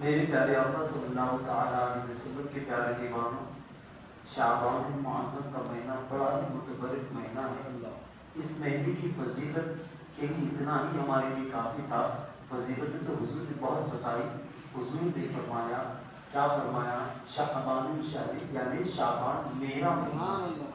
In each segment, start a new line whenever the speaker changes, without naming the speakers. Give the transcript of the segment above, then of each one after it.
میرے پیارے آقا صلی اللہ تعالیٰ علیہ وسلم کے پیارے دیوانوں، شعبان معظم کا مہینہ بڑا ہی متبرک مہینہ ہے۔ اس مہینے کی فضیلت کے لیے اتنا ہی ہمارے لیے کافی تھا۔ فضیلت تو حضور نے بہت بتائی۔ حضور نے فرمایا، کیا فرمایا؟ شعبان شریف یعنی شعبان میرا مہینہ۔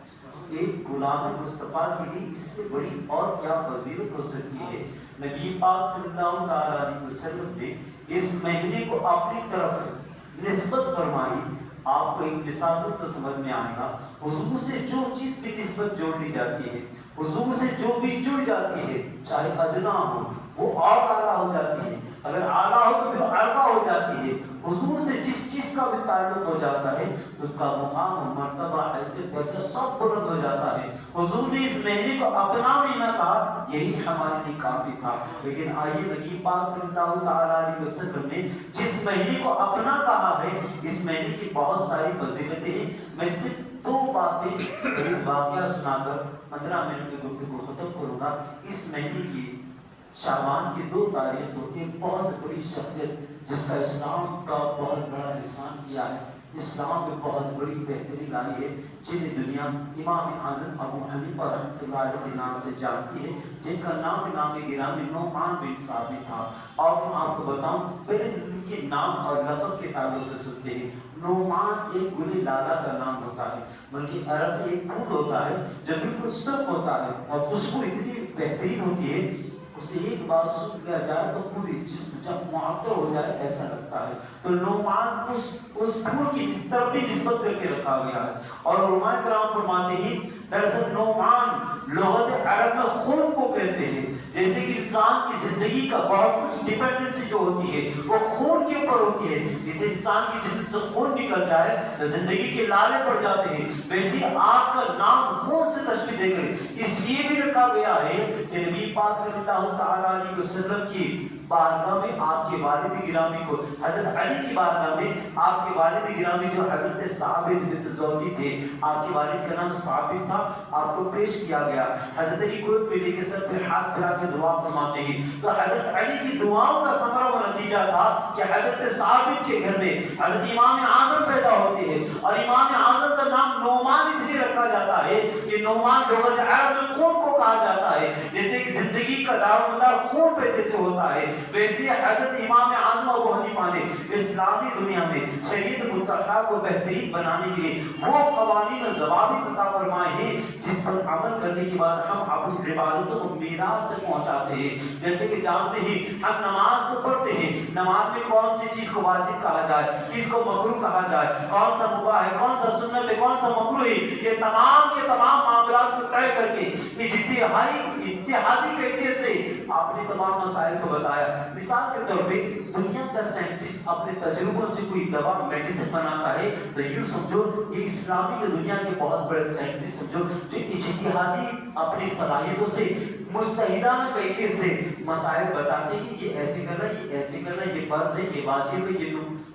ایک غلام مصطفیٰ کے لیے اس سے بڑی اور کیا فضیلت ہو سکتی ہے؟ نبی پاک صلی اللہ تعالیٰ علیہ وسلم نے اس مہینے کو اپنی طرف نسبت فرمائی۔ آپ کو ایک مثال تو سمجھ میں آئے گا۔ حضور سے جو چیز بھی نسبت جوڑ لی جاتی ہے، حضور سے جو بھی جڑ جاتی ہے، چاہے ادنا ہو وہ اور اعلیٰ ہو جاتی ہے، اگر اعلیٰ ہو تو پھر ارفع ہو جاتی ہے۔ حضور سے جس چیز کا بھی تعلق ہو جاتا ہے اس کا مقام و مرتبہ ایسے درجہ سب بلند ہو جاتا ہے۔ حضور نے اس مہینے کو اپنا مہینہ کہا، یہی ہمارے لیے کافی تھا۔ لیکن آئیے نبی پاک صلی اللہ تعالیٰ علیہ وسلم نے جس مہینے کو اپنا کہا ہے، اس مہینے کی بہت ساری فضیلتیں ہیں۔ میں صرف دو باتیں ایک واقعہ سنا کر 15 منٹ کی گفتگو ختم کروں گا۔ اس مہینے کی شعبان کی 2 تاریخ کو ایک بہت بڑی شخصیت جس کا اسلام کا بہت بڑا احسان کیا ہے، اسلام میں بہت بڑی بہتری لائی ہے، جنہیں دنیا امام اعظم ابو حنیفہ رحمۃ اللہ علیہ کے نام سے جانتی ہے، جن کا نام گرامی نعمان بن ثابت تھا۔ اور میں آپ کو بتاؤں، پہلے ان کے نام اور لقب کے تعلق سے سنتے ہیں۔ نعمان ایک گل لالا کا نام ہوتا ہے، بلکہ عرب میں ایک پھول ہوتا ہے جو بالکل سرخ ہوتا ہے اور خوشبو اتنی بہترین ہوتی ہے، اسے ایک بار سن لیا جائے تو پوری جسم جب معطر ہو جائے ایسا لگتا ہے۔ تو نعمان اس پھول کی اس طرف بھی نسبت کر کے رکھا گیا ہے۔ اور علماء کرام فرماتے ہیں دراصل نعمان لغت عرب میں خون کو کہتے ہیں۔ جیسے کہ انسان کی زندگی کا بہت کچھ ڈیپینڈنسی جو ہوتی ہے وہ خون کے اوپر ہوتی ہے۔ جسے انسان کی جسم سے خون نکل جائے تو زندگی کے لالے پڑ جاتے ہیں، ویسے آپ کا نام خون سے تشکیل دے کر اس لیے بھی رکھا گیا ہے کہ نبی پاک صلی اللہ تعالیٰ علیہ وسلم کی بارگاہ میں آپ کے والد گرامی کو، حضرت علی کی بارگاہ میں آپ کے والد گرامی جو حضرت ثابت بن زودی تھے، آپ کے والد کا نام ثابت تھا، آپ کو پیش کیا گیا۔ حضرت علی گود پہ لے کے سر پہ ہاتھ پھیلا کے دعا فرماتے ہیں۔ تو حضرت علی کی دعاؤں کا ثمرہ و نتیجہ تھا کہ حضرت ثابت کے گھر میں حضرت امام اعظم پیدا ہوتے ہیں، اور امام اعظم کا نام نعمان اس لیے رکھا جاتا ہے کہ نعمان لغت عرب میں خون کو کہا جاتا ہے۔ جیسے کہ زندگی کا دارالمدار خون پہ جیسے ہوتا ہے، ویسے حضرت امام اعظم ابو حنیفہ نے اسلامی دنیا میں شریعت مطلقہ کو بہترین بنانے کے لیے وہ قوانین و ضوابط عطا فرمائے ہیں جس پر عمل کرنے کے بعد ہم اپنی عبادتوں کو میراث تک پہنچاتے ہیں۔ جیسے کہ جانتے ہیں ہم نماز کو پڑھتے ہیں، نماز میں کون سی چیز کو واجب کہا جائے، کس کو مکروہ کہا جائے، کون سا مباح ہے، کون سا سنت ہے، کون سا مکروہ ہے، یہ تمام کے تمام معاملات کو طے کر کے اجتہادی کیفیت سے آپ نے تمام مسائل کو بتایا۔ مثال کے طور پہ دنیا کا سائنٹسٹ اپنے تجربوں سے کوئی دوا میڈیسن بناتا ہے تو یوں سمجھو یہ اسلامی دنیا کے بہت بڑے سائنٹسٹ سمجھو جو اجتہادی اپنی صلاحیتوں سے مجتہدانہ کیفیت سے مسائل بتاتے ہیں کہ یہ ایسے کرنا، یہ ایسے کرنا، یہ فرض ہے، یہ واجب ہے،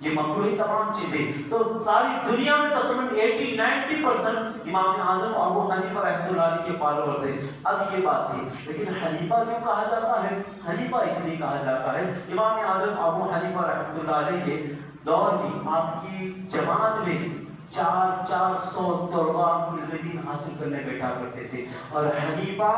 یہ مکروہ ہے، تمام چیزیں۔ تو ساری دنیا میں تقریباً 80-90% امام اعظم ابو حنیفہ رحمۃ اللہ علیہ کے فالوورز ہیں۔ اب یہ بات تھی، لیکن حنیفہ کیوں کہا جاتا ہے؟ حنیفہ اس لیے کہا جاتا ہے، امام اعظم ابو حنیفہ رحمۃ اللہ علیہ کے دور میں آپ کی جماعت میں 400 طلباء علم دین حاصل کرنے بیٹھا کرتے تھے۔ اور حنیفہ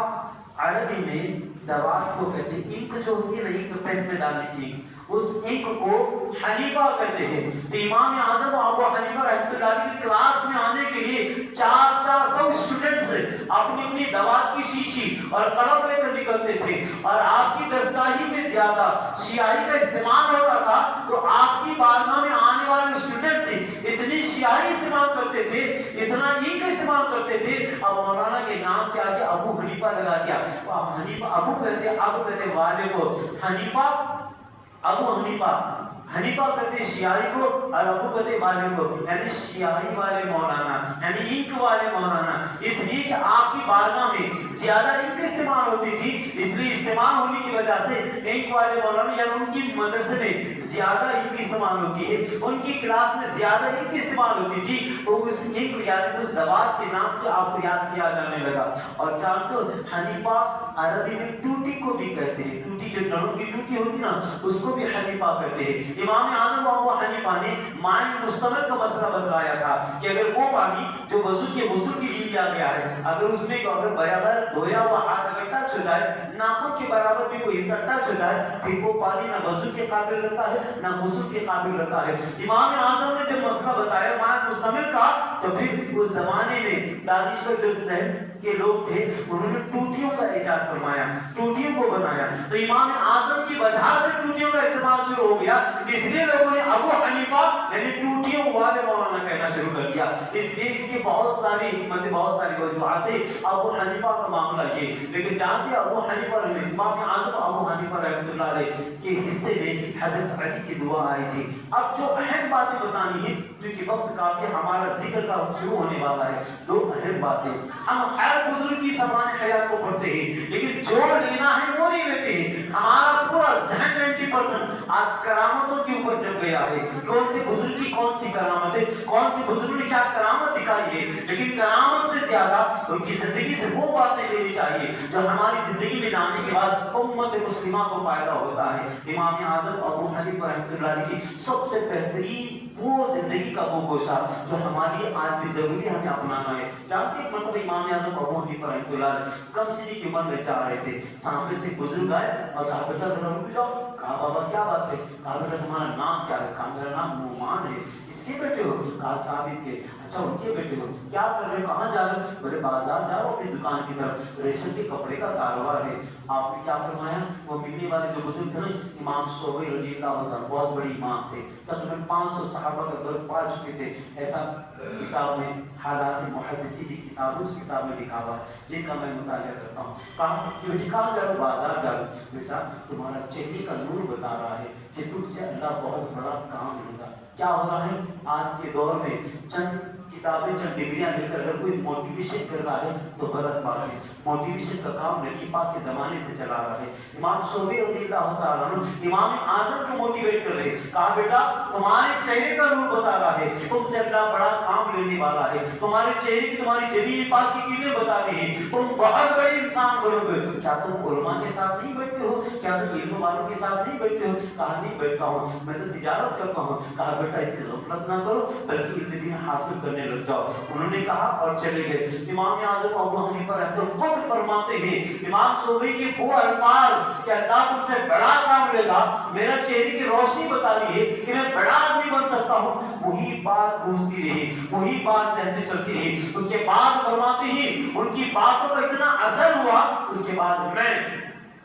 عربی میں دوات کو کہتے ہیں، انک جو ہوتی ہے نا، انک پین میں ڈالنے کی، اس انک کو حنیفہ کہتے ہیں۔ تو امام اعظم ابو حنیفہ رحمۃ اللہ علیہ کی کلاس میں آنے کے لیے 400 اسٹوڈنٹس اپنی اپنی دوات کی شیشی اور قلم لے کر نکلتے تھے، اور آپ کی دستگاہی میں زیادہ شیاہی کا استعمال ہوتا تھا تو آپ کی بارگاہ میں آنے والے اسٹوڈنٹس اتنی شیاہی استعمال کرتے تھے، اتنا انک استعمال کرتے تھے، اب مولانا کے نام کیا کہ ابو حنیفہ لگا دیا۔ حنیفہ ابو کہتے والے کو، حنیفہ ابو حنیفہ، حنیفہ کہتے شیعی کو اور ابو کہتے والے کو، یعنی شیعی والے مولانا، یعنی انک والے مولانا۔ اس لیے کہ آپ کی بارگاہ میں زیادہ انک استعمال ہوتی تھی، اس لیے استعمال ہونے کی وجہ سے انک والے مولانا یا ان کی مدرسے میں زیادہ انک استعمال ہوتی ہے، ان کی کلاس میں زیادہ انک استعمال ہوتی تھی، تو اس انک یعنی اس دوات کے نام سے آپ کو یاد کیا جانے لگا۔ اور جانتے ہو حنیفہ عربی میں ٹوٹی کو بھی کہتے ہیں، ٹوٹی جو نڑوں کی ٹوٹی ہوتی نا اس کو بھی حنیفہ کہتے ہیں۔ امام اعظم ابو حنیفہ نے مائن مستمر کا مسئلہ بتلایا تھا کہ اگر وہ پانی جو وضو کے غسل کے لیے لیا گیا ہے، اگر اس میں اگر برابر دھویا ہوا ہاتھ اگر ٹچ ہو جائے، ناخن کے برابر بھی کوئی حصہ ٹچ ہو جائے، پھر وہ پانی نہ وضو کے قابل رہتا ہے نہ غسل کے قابل رہتا ہے۔ امام اعظم نے جب مسئلہ بتایا مائن مستمر کا، تو پھر اس زمانے میں دانشور جو ذہن کے لوگ تھے انہوں نے ٹوٹیوں کا ایجاد فرمایا، ٹوٹیوں کو بنایا، تو امام اعظم کی وجہ سے ٹوٹیوں کا استعمال شروع ہو گیا، اس لیے لوگوں نے ابو حنیفہ یعنی ٹوٹیوں والے مولانا کہنا شروع کر دیا۔ اس لیے اس کی بہت ساری حکمتیں، بہت ساری وجوہات ہیں ابو حنیفہ کا معاملہ یہ، لیکن جانتے ہیں ابو حنیفہ امام اعظم ابو حنیفہ رحمۃ اللہ علیہ کے حصے میں حضرت علی کی دعا آئی تھی۔ اب جو اہم باتیں بتانی ہیں کیونکہ وقت کافی ہمارا ذکر کا شروع ہونے والا ہے، دو اہم باتیں ہم ہر بزرگ کی سامان حیات کو پڑھتے ہیں لیکن جو لینا ہے وہ نہیں لیتے ہیں۔ ہمارا پورا ذہن 90% آج کرامتوں کے اوپر جم گیا ہے، کون سی بزرگ کی کون سی کرامت ہے، کون سی بزرگ نے کیا کرامت دکھائی ہے، لیکن کرامت سے زیادہ ان کی زندگی سے وہ باتیں لینی چاہیے جو ہماری زندگی میں لانے کے بعد امت مسلمہ کو فائدہ ہوتا ہے۔ امام اعظم ابو حنیفہ رحمۃ اللہ علیہ کی سب سے بہترین وہ زندگی کا وہ گوشہ جو ہمارے لیے آج بھی ضروری ہمیں اپنانا ہے۔ جانتے ہیں مطلب امام اعظم ابو حنیفہ رحمۃ اللہ علیہ کم سنی کی عمر میں جا رہے تھے، سامنے سے بزرگ آئے اور کہا بیٹا ذرا رک جاؤ۔ کہا بابا کیا بات ہے؟ کہا بیٹا تمہارا نام کیا ہے؟ کہا میرا نام نعمان ہے۔ اس کے بیٹے ہو؟ کہا ثابت کے۔ اچھا ان کے بیٹے ہو، کیا کر رہے ہو؟ کہاں جا رہے ہو؟ بولے بازار جا رہا ہوں اپنی دکان کی طرف، ریشم کے کپڑے کا کاروبار ہے۔ آپ نے کیا فرمایا؟ وہ ملنے والے جو بزرگ تھے نا امام صوبی رضی اللہ عنہ بہت بڑی امام تھے، تقریباً 500 صحابہ کا گرد پا چکے تھے، ایسا کتاب میں حالات محدثی کی کتاب اس کتاب میں لکھا ہوا ہے جن کا میں مطالعہ کرتا ہوں۔ کہا کہ بیٹی کہاں جا رہا ہوں؟ بازار جا رہا ہوں۔ بیٹا تمہارا چہرے کا نور بتا رہا ہے کہ تم سے اللہ بہت بڑا کام لے گا۔ کیا ہو رہا ہے آج کے دور میں چند کتابیں چند ڈگریاں لے کر اگر کوئی موٹیویشن کر رہا ہے تو غلط بات ہے۔ موٹیویشن کا کام نبی پاک کے زمانے سے چلا رہا ہے۔ امام صوبی رضی اللہ تعالیٰ عنہ امام اعظم کو موٹیویٹ کر رہے، کہا بیٹا تمہارے چہرے کا نور بتا رہا ہے تم سے اللہ بڑا کام لینے والا ہے، تمہارے چہرے کی تمہاری جبین پاک کی قیمتیں بتا رہی ہے، تم بہت بڑے انسان بنو گے۔ کیا تم علماء کے ساتھ نہیں بیٹھتے ہو؟ کیا تم علم والوں کے ساتھ نہیں بیٹھتے ہو؟ کہا نہیں بیٹھتا ہوں، میں تو تجارت کرتا ہوں۔ کہا بیٹا اسے غفلت نہ کرو بلکہ علم دین حاصل کرنے لگ جاؤ۔ انہوں نے کہا اور چلے گئے۔ امام اعظم ابو حنیفہ رحمۃ اللہ خود فرماتے ہیں امام صوبی کے وہ الفاظ کہ اللہ تم سے بڑا کام لے گا، میرا چہرے کی روشنی بتا رہی ہے کہ میں بڑا آدمی بن سکتا ہوں، وہی بات گونجتی رہی، وہی بات ذہن میں چلتی رہی۔ اس کے بعد فرماتے ہیں ان کی باتوں کا اتنا اثر ہوا، اس کے بعد میں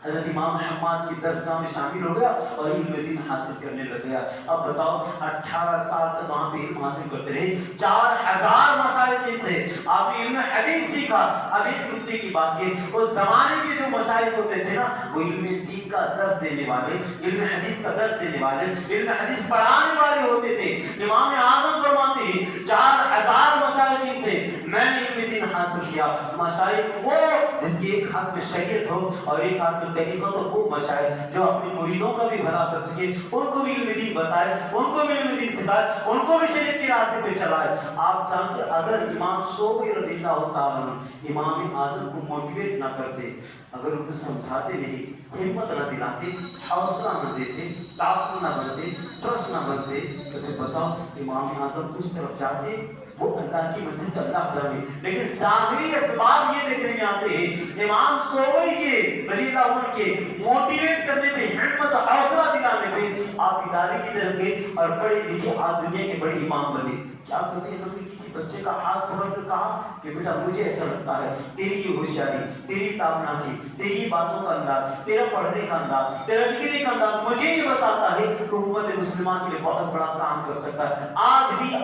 حضرت امام احمد کی درسگاہ میں شامل ہو گیا اور علم دین حاصل کرنے لگ گیا۔ اب بتاؤ 18 سال تک وہاں پہ علم حاصل کرتے رہے، 4000 مشائخ سے آپ نے علم حدیث سیکھا۔ اب ایک نکتے کی بات یہ، اس زمانے کے جو مشائخ ہوتے تھے نا وہ علم دین کا درس دینے والے، علم حدیث کا درس دینے والے، علم حدیث پڑھانے والے ہوتے تھے۔ امام اعظم فرماتے ہیں 4000 مشائخ سے میں نے علم دین حاصل کیا۔ مشائخ وہ جس کی ایک ہاتھ میں شریعت ہو اور ایک ہاتھ میں طریقت ہو، وہ مشائخ جو اپنے مریدوں کا بھی بھلا کر سکے، ان کو بھی علم دین بتائے، ان کو بھی علم دین سکھائے، ان کو بھی شریعت کے راستے پہ چلائے۔ آپ جانتے اگر امام صوبی رضی اللہ تعالیٰ عنہ امام اعظم کو موٹیویٹ نہ کرتے، اگر ان کو سمجھاتے نہیں، ہمت نہ دلاتے، حوصلہ نہ دیتے، طاقت نہ بنتے، ٹرسٹ نہ بنتے، تو پھر بتاؤ امام اعظم اس طرف جاتے، وہ اللہ کی مسجد اللہ جانے۔ لیکن ظاہری اسباب یہ دیکھنے میں آتے ہیں امام صوبی کے رضی اللہ عنہ کے موٹیویٹ کرنے پہ، ہمت اور حوصلہ دلانے پہ آپ ادارے کی طرف گئے اور پڑھے لکھے آج دنیا کے بڑے امام بنے۔ کیا کبھی ہم نے کسی بچے کا ہاتھ پکڑ کر کہا کہ بیٹا مجھے ایسا لگتا ہے تیری یہ ہوشیاری، تیری تابناکی، تیری باتوں کا انداز، تیرا پڑھنے کا انداز، تیرا لکھنے کا انداز مجھے یہ بتاتا ہے کہ امت مسلمہ کے لیے بہت بڑا کام کر سکتا ہے۔ آج بھی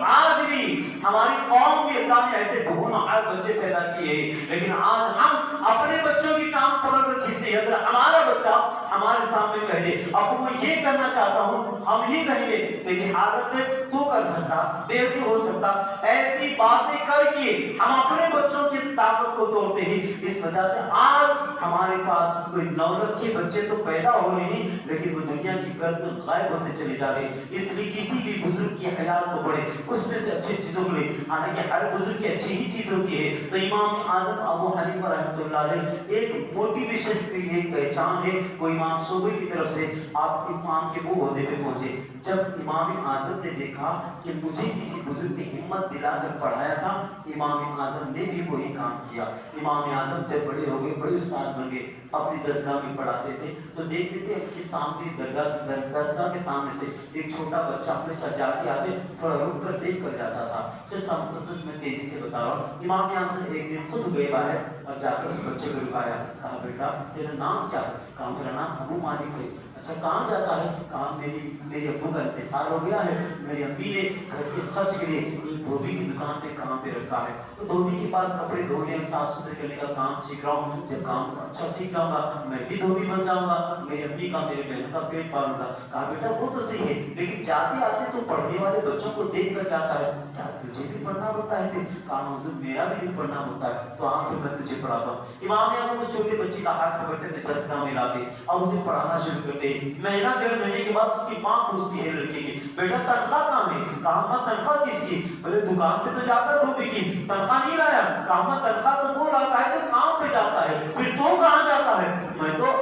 ہماری قوم میں اللہ نے ایسے بہونہار بچے پیدا کیے ہیں، لیکن آج ہم اپنے بچوں کی ٹانگ پکڑ کر کھینچتے ہیں۔ اگر ہمارا بچہ ہمارے سامنے کہہ دے ابو میں یہ کرنا چاہتا ہوں, ہم یہ کہیں گے لیکن حالت میں تو کر سکتا, دیر سے ہو سکتا. ایسی باتیں کر کے ہم اپنے بچوں کی طاقت کو توڑتے ہیں. اس وجہ سے آج ہمارے پاس کوئی 9 لاکھ کے بچے تو پیدا ہو رہے ہیں لیکن وہ دنیا کی گرد میں غائب ہوتے چلے جا رہے ہیں. اس لیے کسی بھی بزرگ کی حیات کو پڑھے, اس میں سے اچھی چیزوں کو لے. حالانکہ ہر بزرگ کی اچھی ہی چیز ہوتی ہے. تو امام اعظم ابو حنیفہ رحمۃ اللہ علیہ ایک موٹیویشن کی ایک پہچان ہے, وہ امام صوبے کی طرف سے آپ امام کے وہ عہدے پہ پہنچے. جب امام اعظم نے دیکھا کہ مجھے کسی بزرگ نے ہمت دلا کر پڑھایا تھا, امام اعظم نے بھی وہی کام کیا. امام اعظم جب بڑے ہو گئے, بڑے استاد بن گئے, اپنی درسگاہ میں پڑھاتے تھے تو دیکھتے تھے ان کے سامنے درسگاہ کے سامنے سے ایک چھوٹا بچہ اپنے ساتھ جا کے آتے, تھوڑا رک کر دیکھ کر جاتا تھا. پھر سب میں تیزی سے بتا رہا ہوں, امام اعظم ایک دن خود گئے باہر اور جا کر اس بچے کو رکایا. کہا بیٹا تیرا نام کیا ہے؟ کہا میرا نام ابو مالک ہے. اچھا کہاں جاتا ہے؟ کہا میری ابو کا انتقال ہو گیا ہے, میری امی نے گھر کے خرچ کے لیے ایک دھوبی کی دکان پہ کام پہ رکھا ہے, تو دھوبی کے پاس کپڑے دھونے اور صاف ستھرے کرنے کا کام سیکھ رہا ہوں. جب کام اچھا سیکھ جاؤں گا میں بھی دھوبی بن جاؤں گا, میری امی کا میرے بہنوں کا پیٹ پالوں گا. کہا بیٹا وہ تو صحیح ہے لیکن جاتے آتے تو پڑھنے والے بچوں کو دیکھ کر جاتا ہے, کیا تجھے بھی پڑھنا ہوتا ہے؟ کہا حضور میرا بھی پڑھنا ہوتا ہے, تو آپ میں تجھے پڑھاتا ہوں. امام اعظم اس چھوٹے بچے کا ہاتھ پکڑتے سے درسگاہ میں لاتے اور اسے پڑھانا شروع کرتے. مہینہ 1.5 مہینے کے بعد اس کی ماں پوچھتی ہے لڑکے کی, بیٹا تنخواہ کہاں ہے؟ کہا ماں تنخواہ کس کی؟ بولے دکان پہ تو جاتا ہے دھوبی کی, تنخواہ نہیں لایا. کہا ماں تنخواہ تو وہ لاتا ہے جو کام پہ جاتا ہے, پھر تو کہاں جاتا ہے؟ میں تو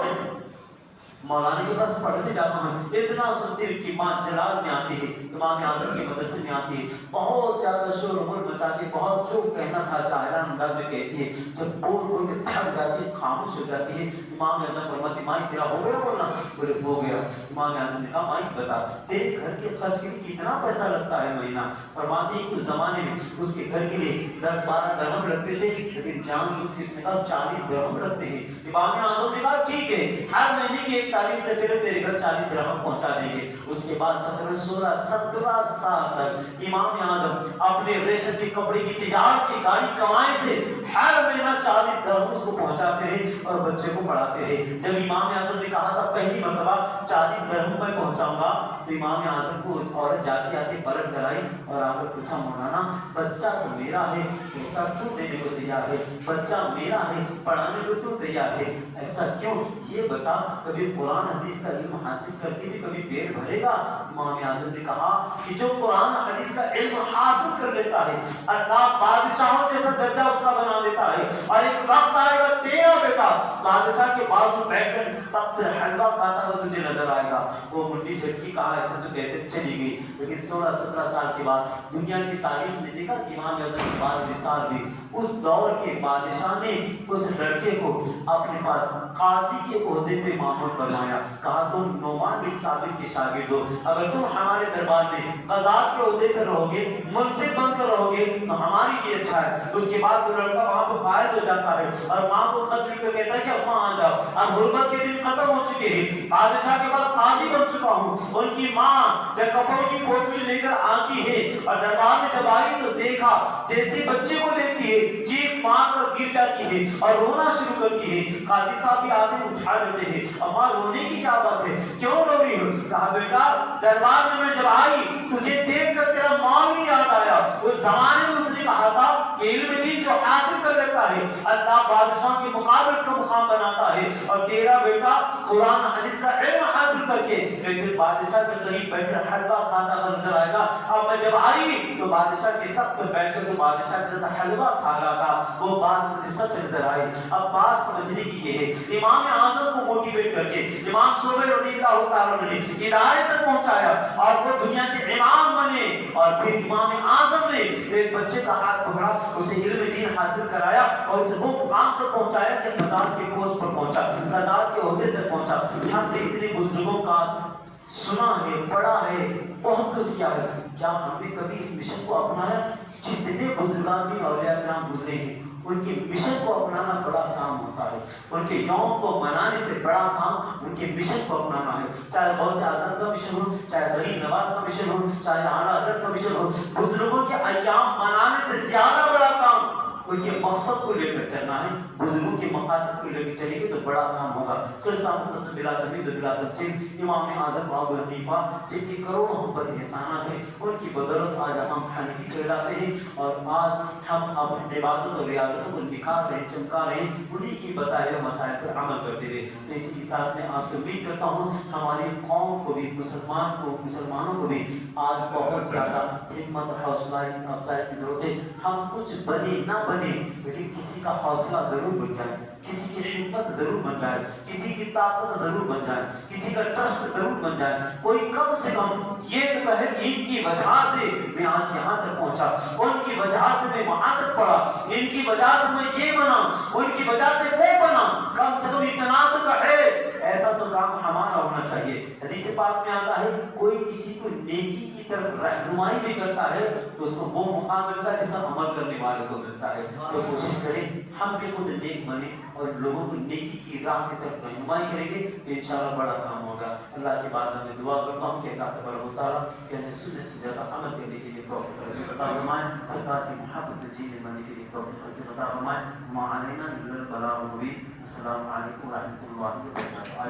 مولانا کے پاس پڑھنے جاتا ہوں. اتنا سنتے کی ماں جلال میں آتی ہے, امام اعظم کے مدرسے میں آتی ہے, بہت زیادہ شور و مچاتی, بہت جو کہنا تھا جاہرانہ انداز میں کہتی ہے. جب بول بول کے تھک جاتی ہے, خاموش ہو جاتی ہے, امام اعظم فرماتے مائی تیرا ہو گیا بولنا؟ بولے ہو گیا. امام اعظم نے کہا مائی بتا تیرے گھر کے خرچ کے لیے کتنا پیسہ لگتا ہے مہینہ؟ فرماتے ہیں اس زمانے میں اس کے گھر کے لیے 10-12 درہم لگتے تھے, لیکن جان بوجھ کے اس نے کہا 40 درہم لگتے ہیں. امام اعظم نے کہا ٹھیک ہے, ہر مہینے کی ایک تاریخ سے پھر تیرے گھر 40 درہم پہنچا دیں گے. اس کے بعد تقریباً 16-17 سال تک امام اعظم اپنے ریشم کے کپڑے کی تجارت کی گاڑی کمائی سے ہر مہینہ 40 درہم اس کو پہنچاتے رہے اور بچے کو پڑھاتے رہے. جب امام اعظم نے کہا تھا پہلی مرتبہ 40 درہم میں پہنچاؤں گا, تو امام اعظم کو عورت جاتی آتی پلٹ کر آئی اور آ کر پوچھا مولانا بچہ تو میرا ہے, پیسہ کیوں دینے کو تیار ہے؟ بچہ میرا ہے, پڑھانے کو کیوں تیار ہے؟ ایسا کیوں؟ یہ بتا کبھی قرآن حدیث کا علم حاصل کر کے بھی کبھی پیٹ بھرے گا؟ امام اعظم نے کہا کہ جو قرآن حدیث کا علم حاصل کر لیتا ہے اللہ بادشاہوں جیسا درجہ اس کا بنا دیتا ہے, اور ایک وقت آئے گا تیرا بیٹا بادشاہ کے بازو بیٹھ کر تخت حلوہ کھاتا ہوا تجھے نظر آئے گا. وہ منڈی جھٹکی کہا ایسا تو کہتے چلی گئی, لیکن 16-17 سال کے بعد دنیا کی تاریخ نے دیکھا کہ امام اعظم کے بعد مثال بھی اس دور کے بادشاہ نے اس لڑکے کو اپنے پاس قاضی کے عہدے پہ معمول بنایا. کہا تم نعمان بن ثابت کے شاگرد ہو, اگر تم ہمارے دربار میں قضات کے عہدے پر رہو گے, منصف بن کر رہو گے تو ہمارے لیے اچھا ہے. اس کے بعد وہ لڑکا وہاں پہ فائز ہو جاتا ہے اور ماں کو خط لکھ کر کہتا ہے کہ اب ماں آ جاؤ, اب غربت کے دن ختم ہو چکے ہیں, بادشاہ کے بعد قاضی بن چکا ہوں. ان کی ماں جب کپڑوں کی پوٹلی لے کر آتی ہے اور دربار میں جب آئی تو دیکھا جیسے بچے کو دیکھتی ہے چیخ مار کر گر جاتی ہے اور رونا شروع کرتی ہے. قاضی صاحب بھی آتے اٹھا دیتے ہیں, اماں رونے کی کیا بات ہے, کیوں رو رہی ہو؟ کہا بیٹا دربار میں جب آئی تجھے دیکھ کر تیرا مال بھی یاد آیا. اس زمانے میں اس نے کہا تھا کہ علم دین جو حاصل کر لیتا ہے اللہ بادشاہ کے مقابل کو مقام بناتا ہے, اور تیرا بیٹا قرآن حدیث کا علم حاصل کر کے لیکن بادشاہ کے قریب بیٹھ کر حلوہ کھاتا ہوا نظر آئے گا. اب میں جب آئی تو بادشاہ کے تخت پر بیٹھ کر تو بادشاہ کے ساتھ حلوہ کھا رہا تھا, وہ بات مجھے سچ نظر آئی. اب بات سمجھنے کی یہ ہے, امام اعظم کو موٹیویٹ کر کے امام صوبے رضی اللہ تعالیٰ نے ہدایت تک پہنچایا اور وہ دنیا کے امام بنے. اور پھر امام اعظم نے ایک بچے کا ہاتھ پکڑا, اسے علم دین حاصل کرایا اور اسے وہ مقام تک پہنچایا کہ قضات کے پوسٹ پر پہنچا, قضات کے عہدے تک پہنچا. ہم نے اتنے بزرگوں کا سنا ہے, پڑھا ہے, بہت کچھ کیا ہے, کیا ہم نے کبھی اس مشن کو اپنایا؟ جتنے بزرگان کی اولیاء کرام گزرے ہیں ان کے مشن کو اپنانا بڑا کام ہوتا ہے, ان کے یوم کو منانے سے بڑا کام ان کے مشن کو اپنانا ہے. چاہے غوث اعظم کا مشن ہو, چاہے غریب نواز کا مشن ہو, چاہے اعلیٰ حضرت کا مشن ہو, بزرگوں کے ایام منانے سے زیادہ بڑا کام ان کے مقصد کو لے کر چلنا ہے، بزرگوں کے مقاصد کو لے کر چلیں گے تو بڑا کام ہوگا۔ قصہ مختصر بلا تمہید و بلا تفصیل، امام اعظم ابو حنیفہ جن کے کروڑوں ہم پر احسانات ہیں، ان کی بدولت آج ہم حنفی کہلاتے ہیں، اور آج ہم اپنی عبادت اور ریاضت کو دکھا رہے ہیں، چمکا رہے ہیں، انہی کی بتائے ہوئے مسائل پر عمل کرتے ہوئے۔ اسی کے ساتھ میں آپ سے امید کرتا ہوں ہماری قوم کو بھی، مسلمانوں کو بھی آج بہت زیادہ ہمت اور حوصلہ افزائی کی ضرورت ہے۔ ہم کچھ بنے نہ بنے لیکن کسی کا حوصلہ ضرور بن جائے، کسی کی ہمت ضرور بن جائے، کسی کی طاقت ضرور بن جائے، کسی کا ٹرسٹ ضرور بن جائے۔ کوئی کم سے کم یہ تو کہے ان کی وجہ سے میں آج یہاں تک پہنچا، ان کی وجہ سے میں وہاں تک پڑھا، ان کی وجہ سے میں یہ بنا، ان کی وجہ سے وہ بنا، کم سے کم اتنا تو کہے۔ ایسا تو کام ہمارا ہونا چاہیے۔ حدیث پاک میں آتا ہے کوئی کسی کو نیکی کی طرف رہنمائی بھی کرتا ہے تو اس کو وہ مقام ملتا ہے جیسا عمل کرنے والے کو ملتا ہے۔ تو کوشش کریں ہم بھی خود نیک بنیں اور لوگوں کو نیکی کی راہ کی طرف رہنمائی کریں گے تو انشاءاللہ بڑا کام ہوگا۔ اللہ کی بارگاہ میں دعا کرتا ہوں کہ اللہ تبارک و تعالیٰ کہ ہمیں سننے سے زیادہ عمل کرنے کے لیے توفیق عطا فرمائے، سرکار کی محبت میں جینے بننے کے لیے توفیق عطا فرمائے۔ ما علینا الا البلاغ المبین۔ السلام علیکم ورحمۃ اللہ وبرکاتہ۔